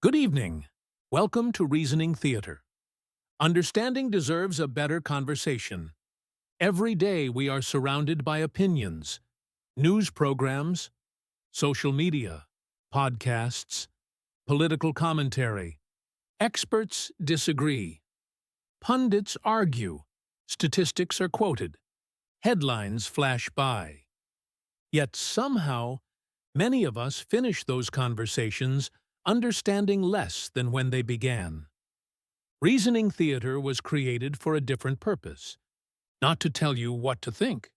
Good evening. Welcome to Reasoning Theater. Understanding deserves a better conversation. Every day we are surrounded by opinions, news programs, social media, podcasts, political commentary. Experts disagree. Pundits argue. Statistics are quoted. Headlines flash by. Yet somehow, many of us finish those conversations understanding less than when they began. Reasoning theater was created for a different purpose. Not to tell you what to think,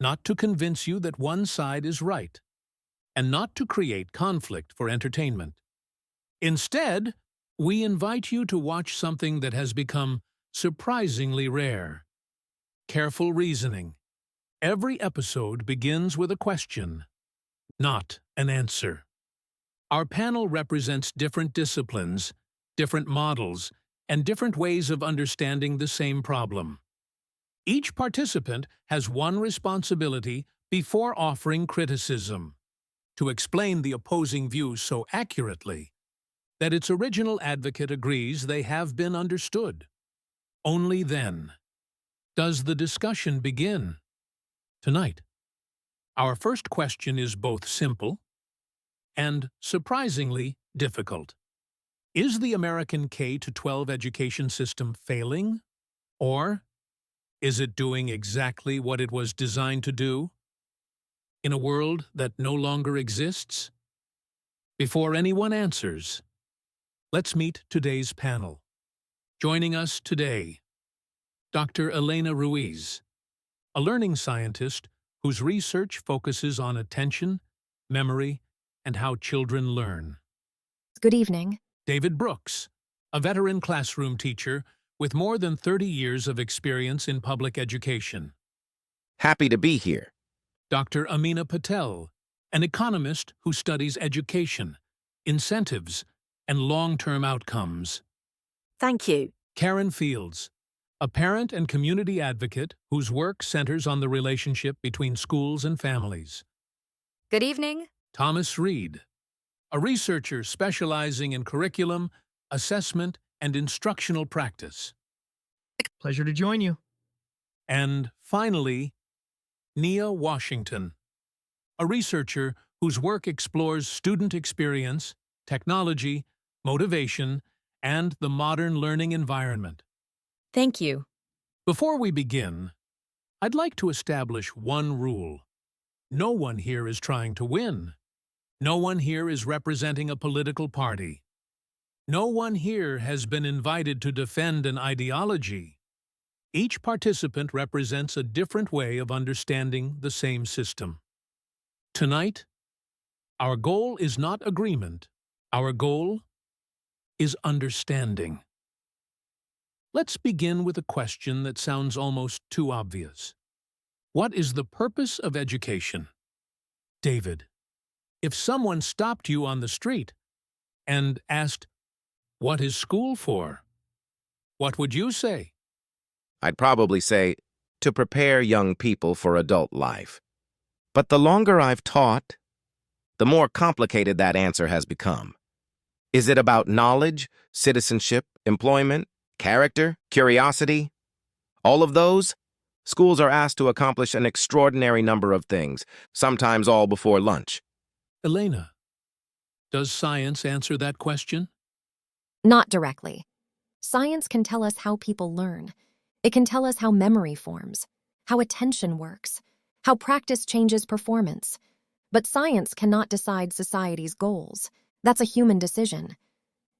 not to convince you that one side is right, and not to create conflict for entertainment. Instead, we invite you to watch something that has become surprisingly rare. Careful reasoning. Every episode begins with a question, not an answer. Our panel represents different disciplines, different models, and different ways of understanding the same problem. Each participant has one responsibility before offering criticism: to explain the opposing views so accurately that its original advocate agrees they have been understood. Only then does the discussion begin. Tonight, our first question is both simple and surprisingly difficult. Is the American K-12 education system failing? Or is it doing exactly what it was designed to do? In a world that no longer exists? Before anyone answers, let's meet today's panel. Joining us today, Dr. Elena Ruiz, a learning scientist whose research focuses on attention, memory, and how children learn. Good evening. David Brooks, a veteran classroom teacher with more than 30 years of experience in public education. Happy to be here. Dr. Amina Patel, an economist who studies education, incentives, and long-term outcomes. Thank you. Karen Fields, a parent and community advocate whose work centers on the relationship between schools and families. Good evening. Thomas Reed, a researcher specializing in curriculum, assessment, and instructional practice. Pleasure to join you. And finally, Nia Washington, a researcher whose work explores student experience, technology, motivation, and the modern learning environment. Thank you. Before we begin, I'd like to establish one rule. No one here is trying to win. No one here is representing a political party. No one here has been invited to defend an ideology. Each participant represents a different way of understanding the same system. Tonight, our goal is not agreement. Our goal is understanding. Let's begin with a question that sounds almost too obvious. What is the purpose of education? David, if someone stopped you on the street and asked, "What is school for?" what would you say? I'd probably say, to prepare young people for adult life. But the longer I've taught, the more complicated that answer has become. Is it about knowledge, citizenship, employment, character, curiosity? All of those? Schools are asked to accomplish an extraordinary number of things, sometimes all before lunch. Elena, does science answer that question? Not directly. Science can tell us how people learn. It can tell us how memory forms, how attention works, how practice changes performance. But science cannot decide society's goals. That's a human decision.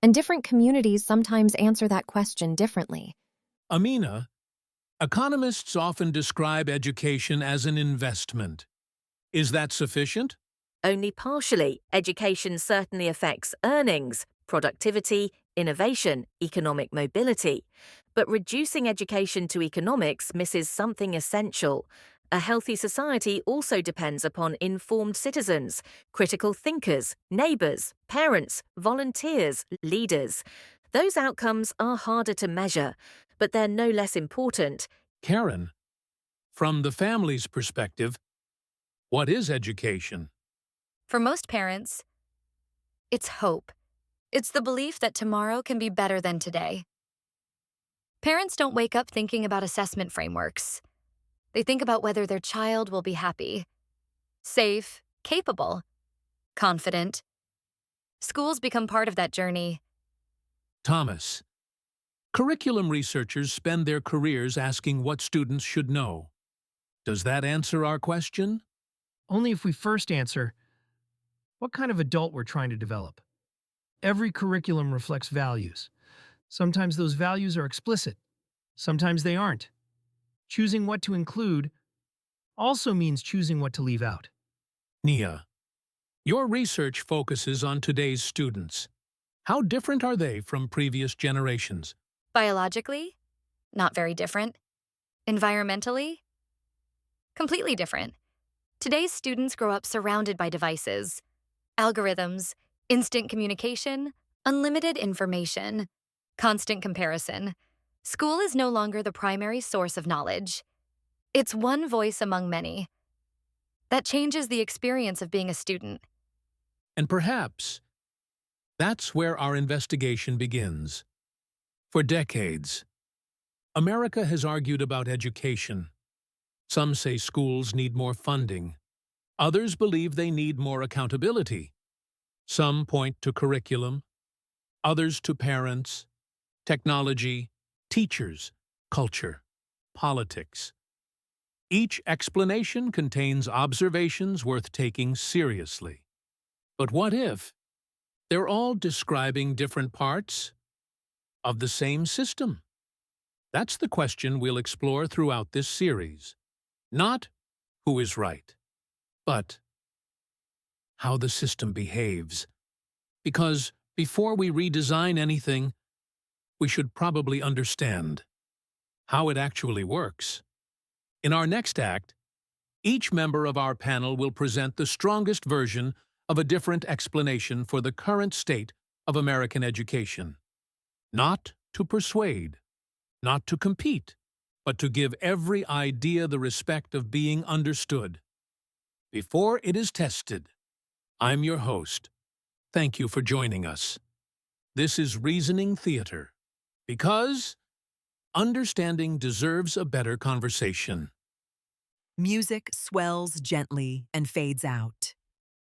And different communities sometimes answer that question differently. Amina, economists often describe education as an investment. Is that sufficient? Only partially. Education certainly affects earnings, productivity, innovation, economic mobility. But reducing education to economics misses something essential. A healthy society also depends upon informed citizens, critical thinkers, neighbors, parents, volunteers, leaders. Those outcomes are harder to measure, but they're no less important. Karen, from the family's perspective, what is education? For most parents, it's hope. It's the belief that tomorrow can be better than today. Parents don't wake up thinking about assessment frameworks. They think about whether their child will be happy, safe, capable, confident. Schools become part of that journey. Thomas. Curriculum researchers spend their careers asking what students should know. Does that answer our question? Only if we first answer what kind of adult we're trying to develop. Every curriculum reflects values. Sometimes those values are explicit. Sometimes they aren't. Choosing what to include also means choosing what to leave out. Nia. Your research focuses on today's students. How different are they from previous generations? Biologically, not very different. Environmentally, completely different. Today's students grow up surrounded by devices, algorithms, instant communication, unlimited information, constant comparison. School is no longer the primary source of knowledge. It's one voice among many. That changes the experience of being a student. And perhaps that's where our investigation begins. For decades, America has argued about education. Some say schools need more funding. Others believe they need more accountability. Some point to curriculum, others to parents, technology, teachers, culture, politics. Each explanation contains observations worth taking seriously. But what if they're all describing different parts of the same system? That's the question we'll explore throughout this series. Not who is right, but how the system behaves. Because before we redesign anything, we should probably understand how it actually works. In our next act, each member of our panel will present the strongest version of a different explanation for the current state of American education. Not to persuade, not to compete, but to give every idea the respect of being understood. Before it is tested, I'm your host. Thank you for joining us. This is Reasoning Theater, because understanding deserves a better conversation. Music swells gently and fades out.